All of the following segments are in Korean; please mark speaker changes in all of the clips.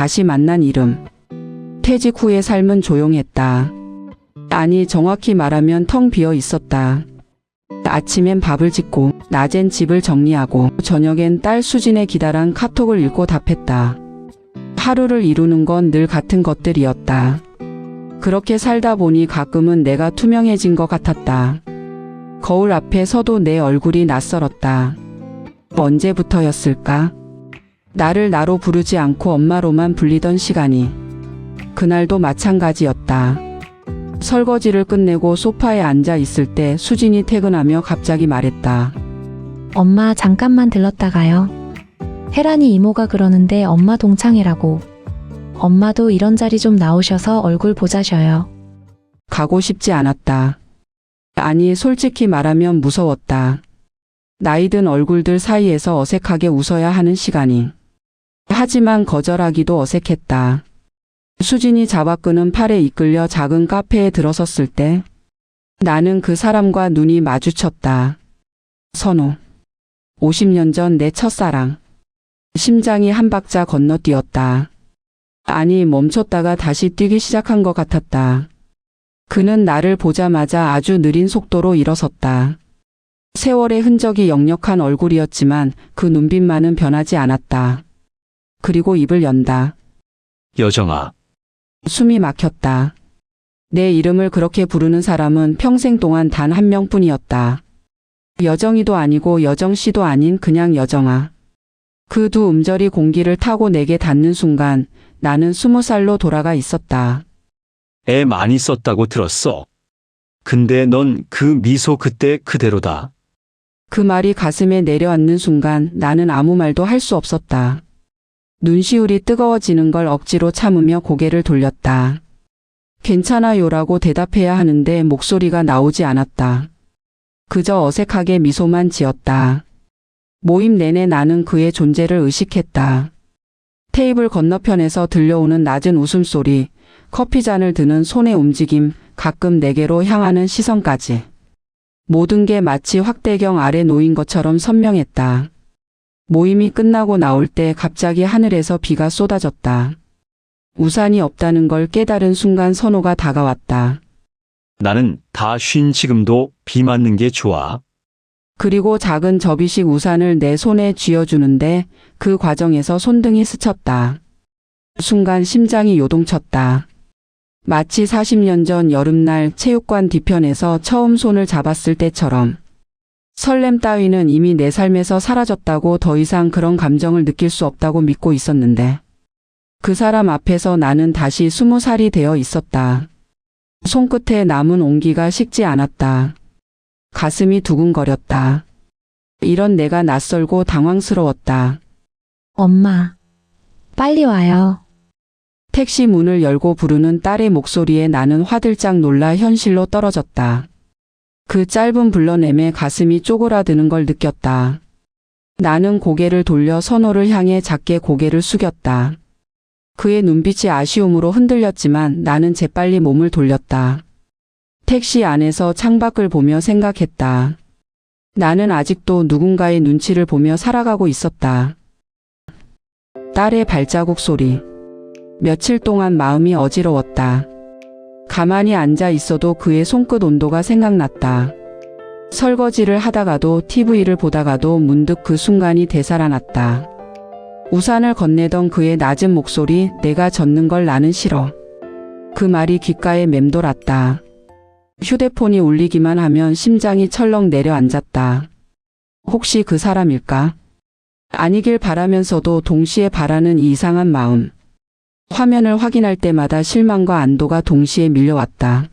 Speaker 1: 다시 만난 이름. 퇴직 후의 삶은 조용했다. 아니, 정확히 말하면 텅 비어 있었다. 아침엔 밥을 짓고, 낮엔 집을 정리하고, 저녁엔 딸 수진의 기다란 카톡을 읽고 답했다. 하루를 이루는 건 늘 같은 것들이었다. 그렇게 살다 보니 가끔은 내가 투명해진 것 같았다. 거울 앞에 서도 내 얼굴이 낯설었다. 언제부터였을까? 나를 나로 부르지 않고 엄마로만 불리던 시간이. 그날도 마찬가지였다. 설거지를 끝내고 소파에 앉아 있을 때 수진이 퇴근하며 갑자기 말했다.
Speaker 2: 엄마, 잠깐만 들렀다 가요. 혜란이 이모가 그러는데 엄마 동창이라고. 엄마도 이런 자리 좀 나오셔서 얼굴 보자셔요.
Speaker 1: 가고 싶지 않았다. 아니, 솔직히 말하면 무서웠다. 나이든 얼굴들 사이에서 어색하게 웃어야 하는 시간이. 하지만 거절하기도 어색했다. 수진이 잡아 끄는 팔에 이끌려 작은 카페에 들어섰을 때 나는 그 사람과 눈이 마주쳤다. 선호. 50년 전 내 첫사랑. 심장이 한 박자 건너뛰었다. 아니, 멈췄다가 다시 뛰기 시작한 것 같았다. 그는 나를 보자마자 아주 느린 속도로 일어섰다. 세월의 흔적이 역력한 얼굴이었지만 그 눈빛만은 변하지 않았다. 그리고 입을 연다.
Speaker 3: 여정아.
Speaker 1: 숨이 막혔다. 내 이름을 그렇게 부르는 사람은 평생 동안 단 한 명뿐이었다. 여정이도 아니고 여정씨도 아닌 그냥 여정아. 그 두 음절이 공기를 타고 내게 닿는 순간 나는 20살로 돌아가 있었다.
Speaker 3: 애 많이 썼다고 들었어. 근데 넌 그 미소 그때 그대로다.
Speaker 1: 그 말이 가슴에 내려앉는 순간 나는 아무 말도 할 수 없었다. 눈시울이 뜨거워지는 걸 억지로 참으며 고개를 돌렸다. 괜찮아요라고 대답해야 하는데 목소리가 나오지 않았다. 그저 어색하게 미소만 지었다. 모임 내내 나는 그의 존재를 의식했다. 테이블 건너편에서 들려오는 낮은 웃음소리, 커피잔을 드는 손의 움직임, 가끔 내게로 향하는 시선까지. 모든 게 마치 확대경 아래 놓인 것처럼 선명했다. 모임이 끝나고 나올 때 갑자기 하늘에서 비가 쏟아졌다. 우산이 없다는 걸 깨달은 순간 선호가 다가왔다.
Speaker 3: 나는 다 쉰 지금도 비 맞는 게 좋아.
Speaker 1: 그리고 작은 접이식 우산을 내 손에 쥐어주는데 그 과정에서 손등이 스쳤다. 순간 심장이 요동쳤다. 마치 40년 전 여름날 체육관 뒤편에서 처음 손을 잡았을 때처럼. 설렘 따위는 이미 내 삶에서 사라졌다고 더 이상 그런 감정을 느낄 수 없다고 믿고 있었는데 그 사람 앞에서 나는 다시 20살이 되어 있었다. 손끝에 남은 온기가 식지 않았다. 가슴이 두근거렸다. 이런 내가 낯설고 당황스러웠다.
Speaker 2: 엄마, 빨리 와요.
Speaker 1: 택시 문을 열고 부르는 딸의 목소리에 나는 화들짝 놀라 현실로 떨어졌다. 그 짧은 불러냄에 가슴이 쪼그라드는 걸 느꼈다. 나는 고개를 돌려 선호를 향해 작게 고개를 숙였다. 그의 눈빛이 아쉬움으로 흔들렸지만 나는 재빨리 몸을 돌렸다. 택시 안에서 창밖을 보며 생각했다. 나는 아직도 누군가의 눈치를 보며 살아가고 있었다. 딸의 발자국 소리. 며칠 동안 마음이 어지러웠다. 가만히 앉아 있어도 그의 손끝 온도가 생각났다. 설거지를 하다가도 TV를 보다가도 문득 그 순간이 되살아났다. 우산을 건네던 그의 낮은 목소리, 내가 젖는 걸 나는 싫어. 그 말이 귓가에 맴돌았다. 휴대폰이 울리기만 하면 심장이 철렁 내려앉았다. 혹시 그 사람일까? 아니길 바라면서도 동시에 바라는 이 이상한 마음. 화면을 확인할 때마다 실망과 안도가 동시에 밀려왔다.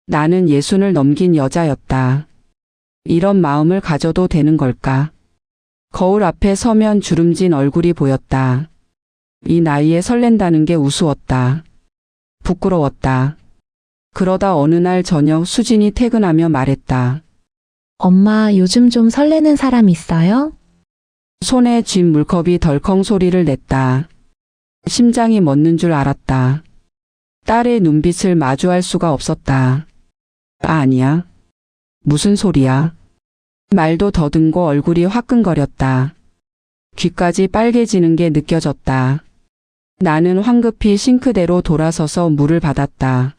Speaker 1: 나는 60을 넘긴 여자였다. 이런 마음을 가져도 되는 걸까? 거울 앞에 서면 주름진 얼굴이 보였다. 이 나이에 설렌다는 게 우스웠다. 부끄러웠다. 그러다 어느 날 저녁 수진이 퇴근하며 말했다.
Speaker 2: 엄마, 요즘 좀 설레는 사람 있어요?
Speaker 1: 손에 쥔 물컵이 덜컹 소리를 냈다. 심장이 멎는 줄 알았다. 딸의 눈빛을 마주할 수가 없었다. 아니야. 무슨 소리야. 말도 더듬고 얼굴이 화끈거렸다. 귀까지 빨개지는 게 느껴졌다. 나는 황급히 싱크대로 돌아서서 물을 받았다.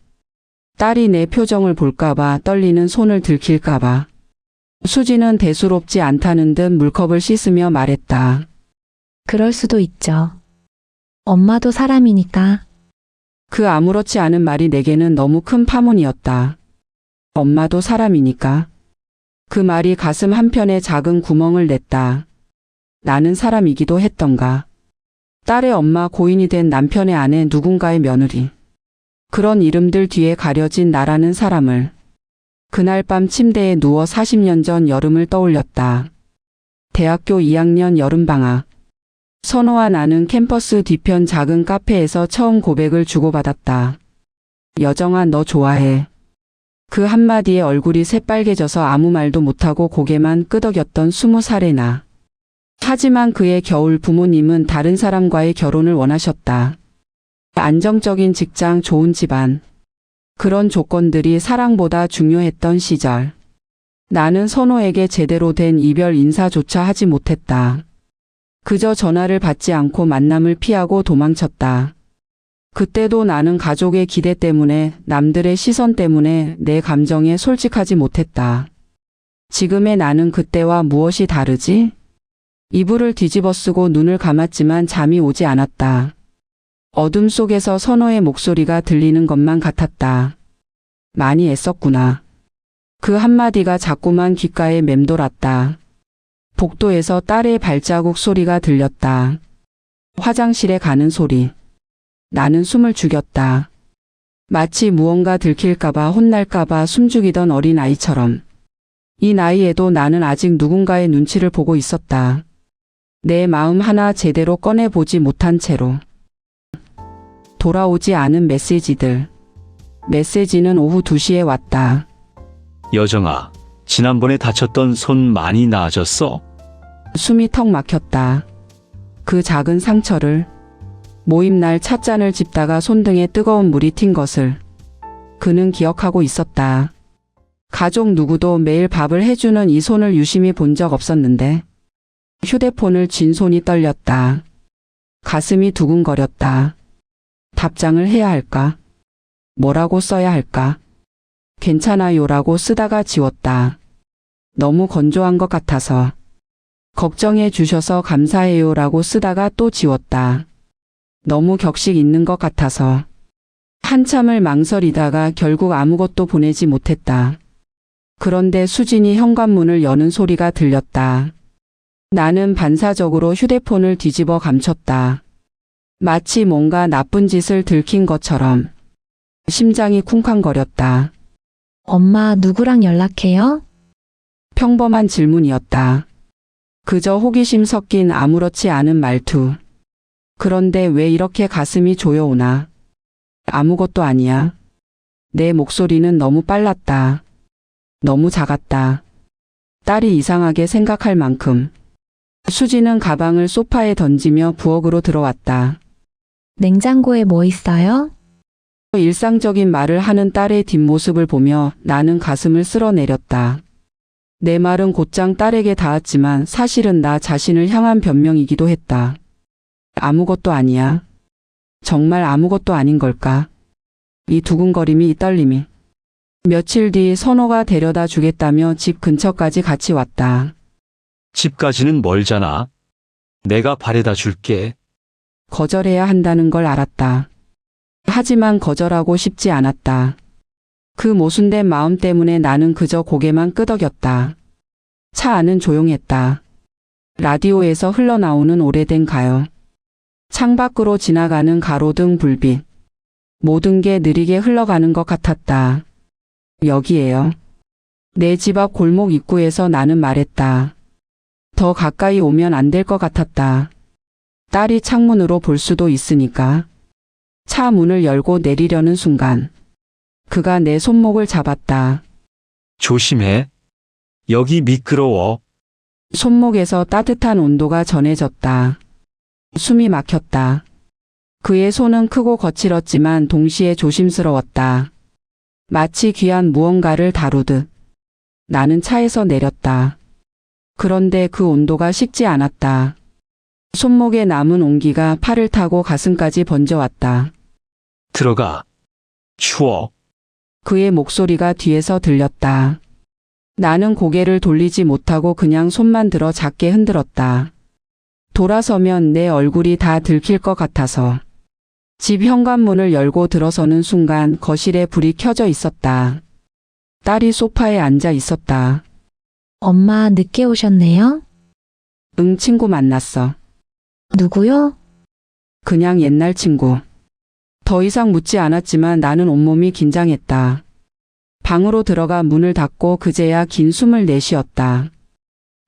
Speaker 1: 딸이 내 표정을 볼까봐 떨리는 손을 들킬까봐. 수지는 대수롭지 않다는 듯 물컵을 씻으며 말했다.
Speaker 2: 그럴 수도 있죠. 엄마도 사람이니까.
Speaker 1: 그 아무렇지 않은 말이 내게는 너무 큰 파문이었다. 엄마도 사람이니까. 그 말이 가슴 한편에 작은 구멍을 냈다. 나는 사람이기도 했던가. 딸의 엄마, 고인이 된 남편의 아내, 누군가의 며느리. 그런 이름들 뒤에 가려진 나라는 사람을. 그날 밤 침대에 누워 40년 전 여름을 떠올렸다. 대학교 2학년 여름방학. 선호와 나는 캠퍼스 뒤편 작은 카페에서 처음 고백을 주고받았다. 여정아, 너 좋아해. 그 한마디에 얼굴이 새빨개져서 아무 말도 못하고 고개만 끄덕였던 20살의 나. 하지만 그의 겨울 부모님은 다른 사람과의 결혼을 원하셨다. 안정적인 직장, 좋은 집안. 그런 조건들이 사랑보다 중요했던 시절. 나는 선호에게 제대로 된 이별 인사조차 하지 못했다. 그저 전화를 받지 않고 만남을 피하고 도망쳤다. 그때도 나는 가족의 기대 때문에, 남들의 시선 때문에 내 감정에 솔직하지 못했다. 지금의 나는 그때와 무엇이 다르지? 이불을 뒤집어 쓰고 눈을 감았지만 잠이 오지 않았다. 어둠 속에서 선호의 목소리가 들리는 것만 같았다. 많이 애썼구나. 그 한마디가 자꾸만 귓가에 맴돌았다. 복도에서 딸의 발자국 소리가 들렸다. 화장실에 가는 소리. 나는 숨을 죽였다. 마치 무언가 들킬까봐, 혼날까봐 숨죽이던 어린아이처럼. 이 나이에도 나는 아직 누군가의 눈치를 보고 있었다. 내 마음 하나 제대로 꺼내보지 못한 채로. 돌아오지 않은 메시지들. 메시지는 오후 2시에 왔다.
Speaker 3: 여정아, 지난번에 다쳤던 손 많이 나아졌어?
Speaker 1: 숨이 턱 막혔다. 그 작은 상처를, 모임날 찻잔을 집다가 손등에 뜨거운 물이 튄 것을 그는 기억하고 있었다. 가족 누구도 매일 밥을 해주는 이 손을 유심히 본 적 없었는데 휴대폰을 쥔 손이 떨렸다. 가슴이 두근거렸다. 답장을 해야 할까? 뭐라고 써야 할까? 괜찮아요라고 쓰다가 지웠다. 너무 건조한 것 같아서. 걱정해 주셔서 감사해요라고 쓰다가 또 지웠다. 너무 격식 있는 것 같아서. 한참을 망설이다가 결국 아무것도 보내지 못했다. 그런데 수진이 현관문을 여는 소리가 들렸다. 나는 반사적으로 휴대폰을 뒤집어 감췄다. 마치 뭔가 나쁜 짓을 들킨 것처럼. 심장이 쿵쾅거렸다.
Speaker 2: 엄마 누구랑 연락해요?
Speaker 1: 평범한 질문이었다. 그저 호기심 섞인 아무렇지 않은 말투. 그런데 왜 이렇게 가슴이 조여오나? 아무것도 아니야. 내 목소리는 너무 빨랐다. 너무 작았다. 딸이 이상하게 생각할 만큼. 수지는 가방을 소파에 던지며 부엌으로 들어왔다.
Speaker 2: 냉장고에 뭐 있어요?
Speaker 1: 일상적인 말을 하는 딸의 뒷모습을 보며 나는 가슴을 쓸어내렸다. 내 말은 곧장 딸에게 닿았지만 사실은 나 자신을 향한 변명이기도 했다. 아무것도 아니야. 정말 아무것도 아닌 걸까? 이 두근거림이, 이 떨림이. 며칠 뒤 선호가 데려다 주겠다며 집 근처까지 같이 왔다.
Speaker 3: 집까지는 멀잖아. 내가 바래다 줄게.
Speaker 1: 거절해야 한다는 걸 알았다. 하지만 거절하고 싶지 않았다. 그 모순된 마음 때문에 나는 그저 고개만 끄덕였다. 차 안은 조용했다. 라디오에서 흘러나오는 오래된 가요. 창밖으로 지나가는 가로등 불빛. 모든 게 느리게 흘러가는 것 같았다. 여기에요. 내 집 앞 골목 입구에서 나는 말했다. 더 가까이 오면 안 될 것 같았다. 딸이 창문으로 볼 수도 있으니까. 차 문을 열고 내리려는 순간 그가 내 손목을 잡았다.
Speaker 3: 조심해. 여기 미끄러워.
Speaker 1: 손목에서 따뜻한 온도가 전해졌다. 숨이 막혔다. 그의 손은 크고 거칠었지만 동시에 조심스러웠다. 마치 귀한 무언가를 다루듯. 나는 차에서 내렸다. 그런데 그 온도가 식지 않았다. 손목에 남은 온기가 팔을 타고 가슴까지 번져왔다.
Speaker 3: 들어가. 추워.
Speaker 1: 그의 목소리가 뒤에서 들렸다. 나는 고개를 돌리지 못하고 그냥 손만 들어 작게 흔들었다. 돌아서면 내 얼굴이 다 들킬 것 같아서. 집 현관문을 열고 들어서는 순간 거실에 불이 켜져 있었다. 딸이 소파에 앉아 있었다.
Speaker 2: 엄마 늦게 오셨네요?
Speaker 1: 응, 친구 만났어.
Speaker 2: 누구요?
Speaker 1: 그냥 옛날 친구. 더 이상 묻지 않았지만 나는 온몸이 긴장했다. 방으로 들어가 문을 닫고 그제야 긴 숨을 내쉬었다.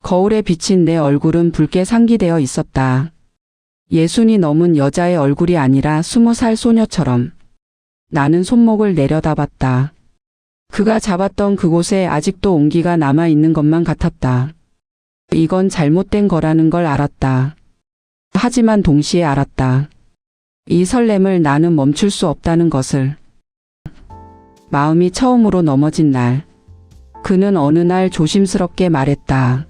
Speaker 1: 거울에 비친 내 얼굴은 붉게 상기되어 있었다. 60이 넘은 여자의 얼굴이 아니라 20살 소녀처럼. 나는 손목을 내려다봤다. 그가 잡았던 그곳에 아직도 온기가 남아있는 것만 같았다. 이건 잘못된 거라는 걸 알았다. 하지만 동시에 알았다. 이 설렘을 나는 멈출 수 없다는 것을. 마음이 처음으로 넘어진 날. 그는 어느 날 조심스럽게 말했다.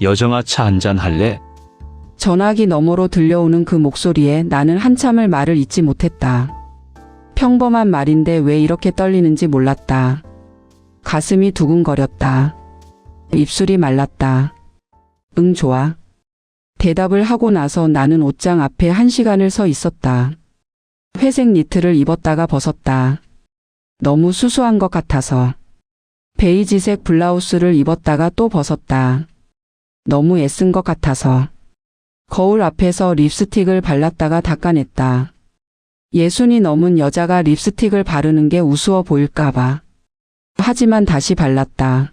Speaker 3: 여정아, 차 한잔 할래?
Speaker 1: 전화기 너머로 들려오는 그 목소리에 나는 한참을 말을 잇지 못했다. 평범한 말인데 왜 이렇게 떨리는지 몰랐다. 가슴이 두근거렸다. 입술이 말랐다. 응, 좋아. 대답을 하고 나서 나는 옷장 앞에 1시간을 서 있었다. 회색 니트를 입었다가 벗었다. 너무 수수한 것 같아서. 베이지색 블라우스를 입었다가 또 벗었다. 너무 애쓴 것 같아서. 거울 앞에서 립스틱을 발랐다가 닦아냈다. 60이 넘은 여자가 립스틱을 바르는 게 우스워 보일까봐. 하지만 다시 발랐다.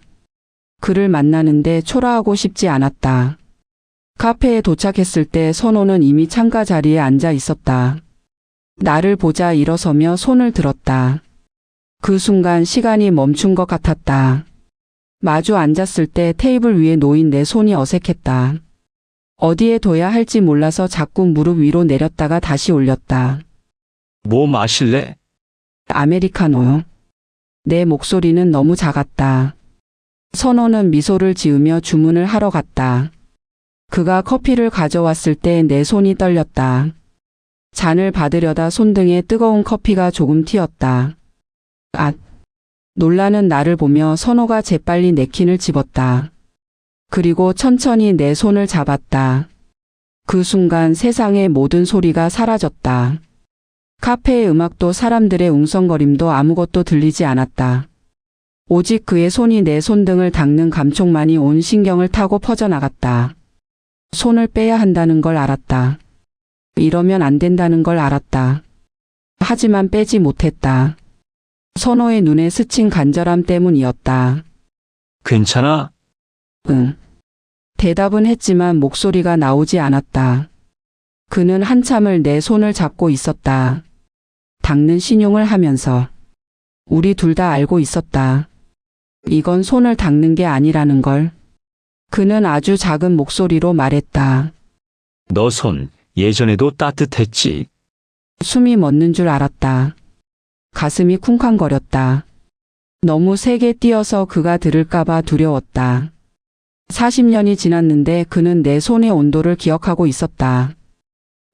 Speaker 1: 그를 만나는데 초라하고 싶지 않았다. 카페에 도착했을 때 선호는 이미 창가 자리에 앉아 있었다. 나를 보자 일어서며 손을 들었다. 그 순간 시간이 멈춘 것 같았다. 마주 앉았을 때 테이블 위에 놓인 내 손이 어색했다. 어디에 둬야 할지 몰라서 자꾸 무릎 위로 내렸다가 다시 올렸다.
Speaker 3: 뭐 마실래?
Speaker 1: 아메리카노요. 내 목소리는 너무 작았다. 선호는 미소를 지으며 주문을 하러 갔다. 그가 커피를 가져왔을 때 내 손이 떨렸다. 잔을 받으려다 손등에 뜨거운 커피가 조금 튀었다. 아! 놀라는 나를 보며 선호가 재빨리 냅킨을 집었다. 그리고 천천히 내 손을 잡았다. 그 순간 세상의 모든 소리가 사라졌다. 카페의 음악도 사람들의 웅성거림도 아무것도 들리지 않았다. 오직 그의 손이 내 손등을 닦는 감촉만이 온 신경을 타고 퍼져나갔다. 손을 빼야 한다는 걸 알았다. 이러면 안 된다는 걸 알았다. 하지만 빼지 못했다. 선호의 눈에 스친 간절함 때문이었다.
Speaker 3: 괜찮아?
Speaker 1: 응. 대답은 했지만 목소리가 나오지 않았다. 그는 한참을 내 손을 잡고 있었다. 닦는 신용을 하면서. 우리 둘 다 알고 있었다. 이건 손을 닦는 게 아니라는 걸. 그는 아주 작은 목소리로 말했다.
Speaker 3: 너 손 예전에도 따뜻했지.
Speaker 1: 숨이 멎는 줄 알았다. 가슴이 쿵쾅거렸다. 너무 세게 뛰어서 그가 들을까봐 두려웠다. 40년이 지났는데 그는 내 손의 온도를 기억하고 있었다.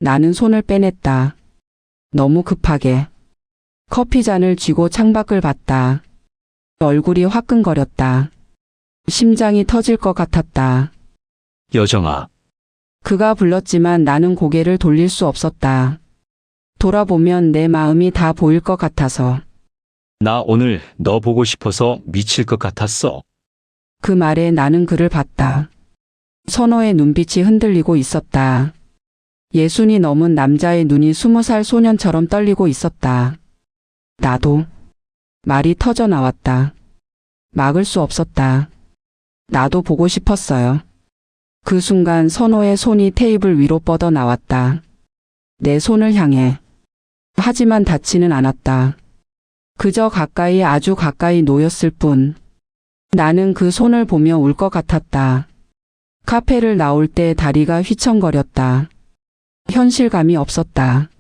Speaker 1: 나는 손을 빼냈다. 너무 급하게. 커피잔을 쥐고 창밖을 봤다. 얼굴이 화끈거렸다. 심장이 터질 것 같았다.
Speaker 3: 여정아.
Speaker 1: 그가 불렀지만 나는 고개를 돌릴 수 없었다. 돌아보면 내 마음이 다 보일 것 같아서.
Speaker 3: 나 오늘 너 보고 싶어서 미칠 것 같았어.
Speaker 1: 그 말에 나는 그를 봤다. 선호의 눈빛이 흔들리고 있었다. 60이 넘은 남자의 눈이 20살 소년처럼 떨리고 있었다. 나도. 말이 터져 나왔다. 막을 수 없었다. 나도 보고 싶었어요. 그 순간 선호의 손이 테이블 위로 뻗어 나왔다. 내 손을 향해. 하지만 닿지는 않았다. 그저 가까이 아주 가까이 놓였을 뿐. 나는 그 손을 보며 울 것 같았다. 카페를 나올 때 다리가 휘청거렸다. 현실감이 없었다.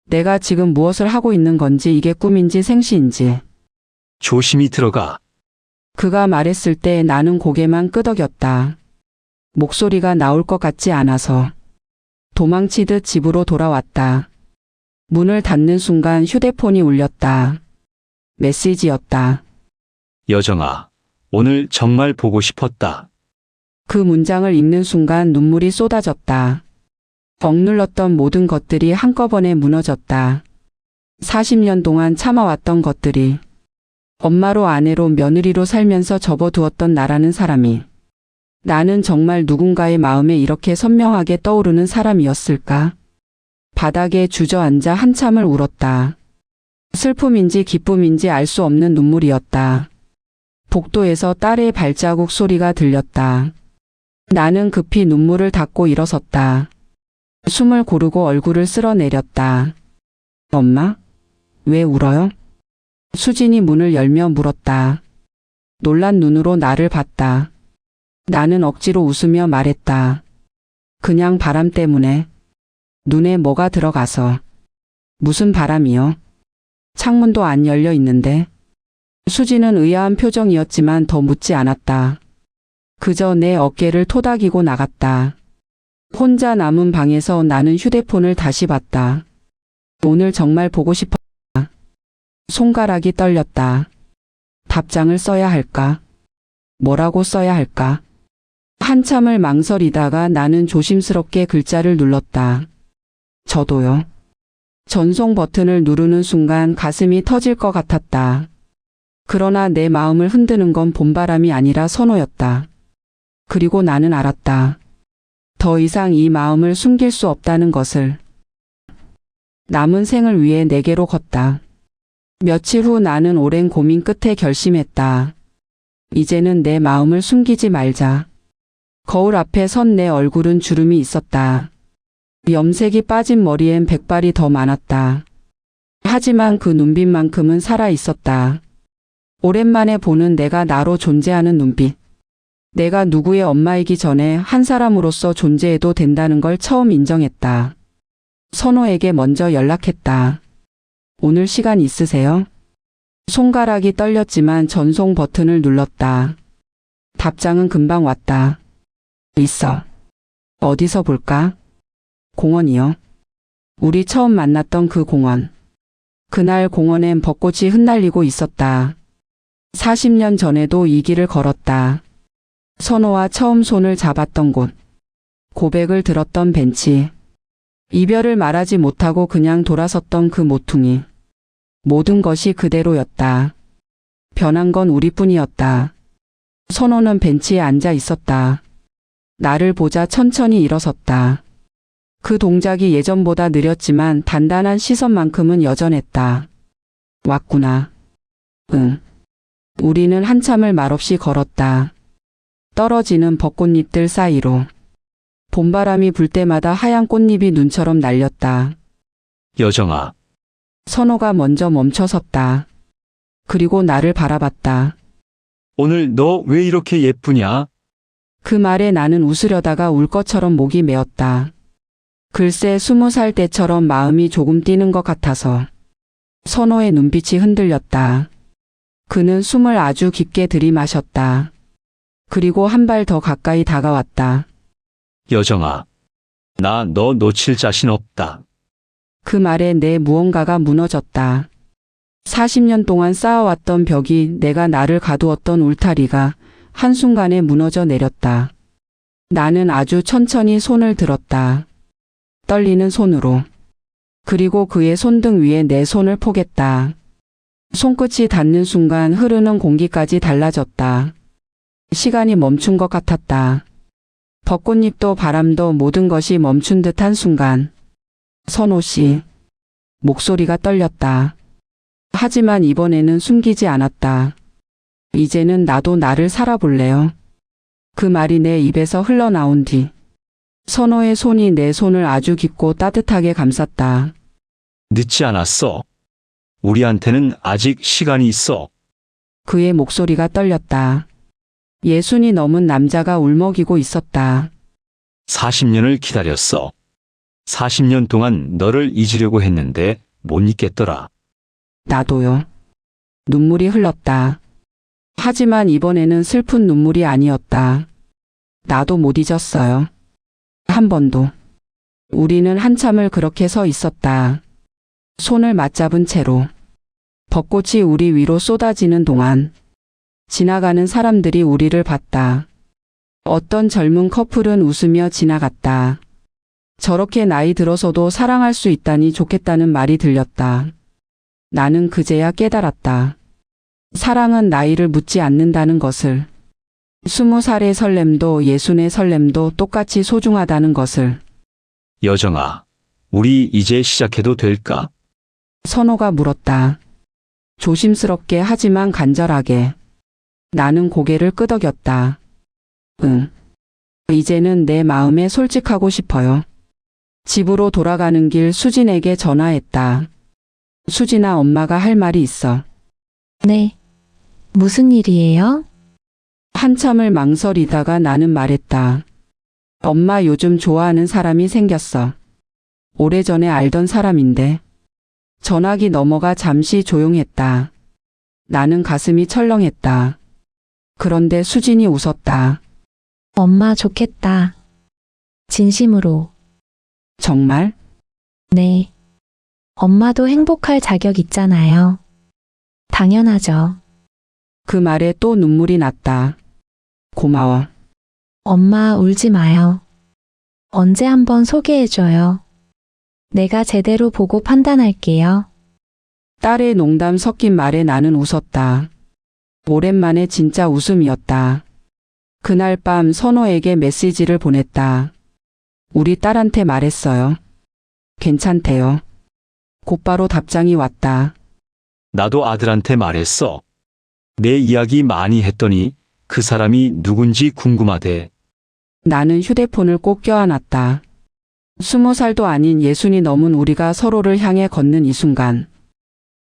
Speaker 1: 내가 지금 무엇을 하고 있는 건지 이게 꿈인지 생시인지.
Speaker 3: 조심히 들어가.
Speaker 1: 그가 말했을 때 나는 고개만 끄덕였다. 목소리가 나올 것 같지 않아서. 도망치듯 집으로 돌아왔다. 문을 닫는 순간 휴대폰이 울렸다. 메시지였다.
Speaker 3: 여정아, 오늘 정말 보고 싶었다.
Speaker 1: 그 문장을 읽는 순간 눈물이 쏟아졌다. 억눌렀던 모든 것들이 한꺼번에 무너졌다. 40년 동안 참아왔던 것들이, 엄마로 아내로 며느리로 살면서 접어두었던 나라는 사람이, 나는 정말 누군가의 마음에 이렇게 선명하게 떠오르는 사람이었을까? 바닥에 주저앉아 한참을 울었다. 슬픔인지 기쁨인지 알 수 없는 눈물이었다. 복도에서 딸의 발자국 소리가 들렸다. 나는 급히 눈물을 닦고 일어섰다. 숨을 고르고 얼굴을 쓸어내렸다. 엄마? 왜 울어요? 수진이 문을 열며 물었다. 놀란 눈으로 나를 봤다. 나는 억지로 웃으며 말했다. 그냥 바람 때문에. 눈에 뭐가 들어가서. 무슨 바람이요? 창문도 안 열려 있는데. 수지는 의아한 표정이었지만 더 묻지 않았다. 그저 내 어깨를 토닥이고 나갔다. 혼자 남은 방에서 나는 휴대폰을 다시 봤다. 오늘 정말 보고 싶었다. 손가락이 떨렸다. 답장을 써야 할까? 뭐라고 써야 할까? 한참을 망설이다가 나는 조심스럽게 글자를 눌렀다. 저도요. 전송 버튼을 누르는 순간 가슴이 터질 것 같았다. 그러나 내 마음을 흔드는 건 봄바람이 아니라 선호였다. 그리고 나는 알았다. 더 이상 이 마음을 숨길 수 없다는 것을. 남은 생을 위해 내게로 걷다. 며칠 후 나는 오랜 고민 끝에 결심했다. 이제는 내 마음을 숨기지 말자. 거울 앞에 선 내 얼굴은 주름이 있었다. 염색이 빠진 머리엔 백발이 더 많았다. 하지만 그 눈빛만큼은 살아 있었다. 오랜만에 보는 내가 나로 존재하는 눈빛. 내가 누구의 엄마이기 전에 한 사람으로서 존재해도 된다는 걸 처음 인정했다. 선호에게 먼저 연락했다. 오늘 시간 있으세요? 손가락이 떨렸지만 전송 버튼을 눌렀다. 답장은 금방 왔다. 있어. 어디서 볼까? 공원이요. 우리 처음 만났던 그 공원. 그날 공원엔 벚꽃이 흩날리고 있었다. 40년 전에도 이 길을 걸었다. 선호와 처음 손을 잡았던 곳. 고백을 들었던 벤치. 이별을 말하지 못하고 그냥 돌아섰던 그 모퉁이. 모든 것이 그대로였다. 변한 건 우리뿐이었다. 선호는 벤치에 앉아 있었다. 나를 보자 천천히 일어섰다. 그 동작이 예전보다 느렸지만 단단한 시선만큼은 여전했다. 왔구나. 응. 우리는 한참을 말없이 걸었다. 떨어지는 벚꽃잎들 사이로. 봄바람이 불 때마다 하얀 꽃잎이 눈처럼 날렸다.
Speaker 3: 여정아,
Speaker 1: 선호가 먼저 멈춰섰다. 그리고 나를 바라봤다.
Speaker 3: 오늘 너 왜 이렇게 예쁘냐?
Speaker 1: 그 말에 나는 웃으려다가 울 것처럼 목이 메었다. 글쎄 20살 때처럼 마음이 조금 뛰는 것 같아서. 선호의 눈빛이 흔들렸다. 그는 숨을 아주 깊게 들이마셨다. 그리고 한 발 더 가까이 다가왔다.
Speaker 3: 여정아, 나 너 놓칠 자신 없다.
Speaker 1: 그 말에 내 무언가가 무너졌다. 40년 동안 쌓아왔던 벽이, 내가 나를 가두었던 울타리가 한순간에 무너져 내렸다. 나는 아주 천천히 손을 들었다. 떨리는 손으로. 그리고 그의 손등 위에 내 손을 포겠다. 손끝이 닿는 순간 흐르는 공기까지 달라졌다. 시간이 멈춘 것 같았다. 벚꽃잎도 바람도 모든 것이 멈춘 듯한 순간. 선호 씨. 목소리가 떨렸다. 하지만 이번에는 숨기지 않았다. 이제는 나도 나를 살아볼래요. 그 말이 내 입에서 흘러나온 뒤. 선호의 손이 내 손을 아주 깊고 따뜻하게 감쌌다.
Speaker 3: 늦지 않았어. 우리한테는 아직 시간이 있어.
Speaker 1: 그의 목소리가 떨렸다. 60이 넘은 남자가 울먹이고 있었다.
Speaker 3: 40년을 기다렸어. 40년 동안 너를 잊으려고 했는데 못 잊겠더라.
Speaker 1: 나도요. 눈물이 흘렀다. 하지만 이번에는 슬픈 눈물이 아니었다. 나도 못 잊었어요. 한 번도. 우리는 한참을 그렇게 서 있었다. 손을 맞잡은 채로. 벚꽃이 우리 위로 쏟아지는 동안 지나가는 사람들이 우리를 봤다. 어떤 젊은 커플은 웃으며 지나갔다. 저렇게 나이 들어서도 사랑할 수 있다니 좋겠다는 말이 들렸다. 나는 그제야 깨달았다. 사랑은 나이를 묻지 않는다는 것을. 20살의 설렘도 60의 설렘도 똑같이 소중하다는 것을.
Speaker 3: 여정아, 우리 이제 시작해도 될까?
Speaker 1: 선호가 물었다. 조심스럽게 하지만 간절하게. 나는 고개를 끄덕였다. 응. 이제는 내 마음에 솔직하고 싶어요. 집으로 돌아가는 길 수진에게 전화했다. 수진아, 엄마가 할 말이 있어.
Speaker 2: 네. 무슨 일이에요?
Speaker 1: 한참을 망설이다가 나는 말했다. 엄마, 요즘 좋아하는 사람이 생겼어. 오래전에 알던 사람인데. 전화기 넘어가 잠시 조용했다. 나는 가슴이 철렁했다. 그런데 수진이 웃었다.
Speaker 2: 엄마 좋겠다. 진심으로.
Speaker 1: 정말?
Speaker 2: 네. 엄마도 행복할 자격 있잖아요. 당연하죠.
Speaker 1: 그 말에 또 눈물이 났다. 고마워.
Speaker 2: 엄마 울지 마요. 언제 한번 소개해줘요. 내가 제대로 보고 판단할게요.
Speaker 1: 딸의 농담 섞인 말에 나는 웃었다. 오랜만에 진짜 웃음이었다. 그날 밤 선호에게 메시지를 보냈다. 우리 딸한테 말했어요. 괜찮대요. 곧바로 답장이 왔다.
Speaker 3: 나도 아들한테 말했어. 내 이야기 많이 했더니 그 사람이 누군지 궁금하대.
Speaker 1: 나는 휴대폰을 꼭 껴안았다. 20살도 아닌 60이 넘은 우리가 서로를 향해 걷는 이 순간.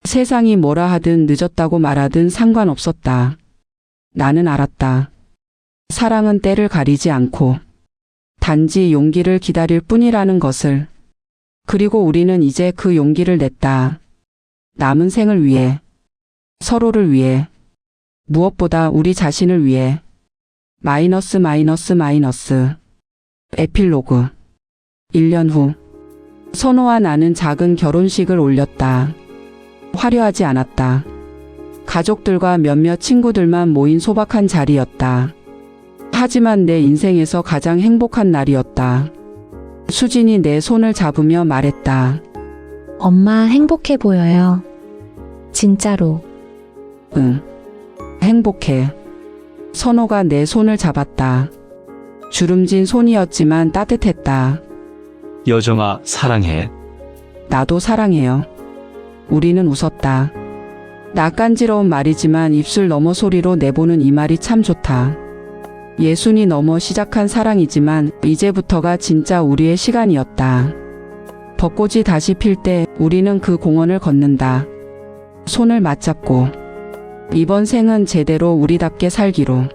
Speaker 1: 세상이 뭐라 하든 늦었다고 말하든 상관없었다. 나는 알았다. 사랑은 때를 가리지 않고 단지 용기를 기다릴 뿐이라는 것을. 그리고 우리는 이제 그 용기를 냈다. 남은 생을 위해. 서로를 위해. 무엇보다 우리 자신을 위해. 마이너스. 에필로그. 1년 후. 선호와 나는 작은 결혼식을 올렸다. 화려하지 않았다. 가족들과 몇몇 친구들만 모인 소박한 자리였다. 하지만 내 인생에서 가장 행복한 날이었다. 수진이 내 손을 잡으며 말했다.
Speaker 2: 엄마 행복해 보여요. 진짜로.
Speaker 1: 응. 행복해. 선호가 내 손을 잡았다. 주름진 손이었지만 따뜻했다.
Speaker 3: 여정아, 사랑해.
Speaker 1: 나도 사랑해요. 우리는 웃었다. 낯간지러운 말이지만 입술 너머 소리로 내보는 이 말이 참 좋다. 60이 넘어 시작한 사랑이지만 이제부터가 진짜 우리의 시간이었다. 벚꽃이 다시 필 때 우리는 그 공원을 걷는다. 손을 맞잡고. 이번 생은 제대로 우리답게 살기로.